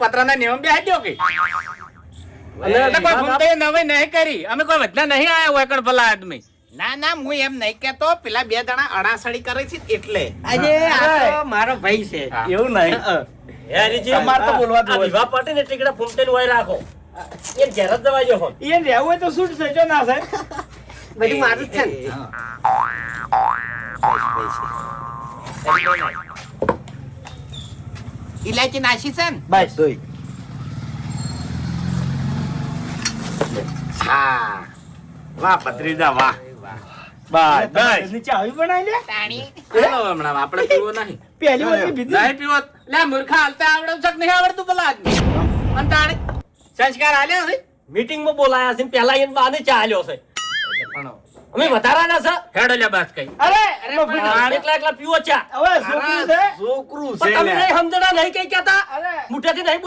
પતરાના name બેહાડ્યો કે અને કોઈ ભૂલ તો નવે નહીં કરી અમે કોઈ વધના નહીં આયા હોય કણ ભલા આદમી ના ના હું એમ નહીં કેતો પેલા બે જણા અડાસડી કરે છે એટલે આજે આ તો મારો ભાઈ છે એવું નહીં હે હરીજી તમારે તો બોલવા દો. આ વિવાહ પાર્ટી ને ટીકડા ફૂમટેલ હોય રાખો એ ઘેર જ દવા જો હો એ રહેવું હોય તો શૂટ છે જો ના સાહેબ બધું મારું જ છે ને. ઇલાયચી નાસી છે ને બસ દોઈ હા વાહ પત્રીજા વાહ બસ બસ નીચે આવી બનાવી લે તાણી ચાલો હમણાં આપણે પીવો નહીં પહેલી વાર પીધી નહીં પીવો લે મૂર્ખા હાલતા આવડે છે કે નહીં આવડતું પેલા આદમી અને તાણે સંસ્કાર આલ્યો છે મીટિંગ માં બોલાયા છે ને પહેલા એને બાને ચાલ્યો છે અમે વધારાના છે હેડો લે બસ કઈ અરે એકલા એકલા પીવો ચા હવે છોકરું છે છોકરું પણ તમે નહીં સમજણા નહીં કઈ કહેતા અરે મુઠ્ઠેથી નહીં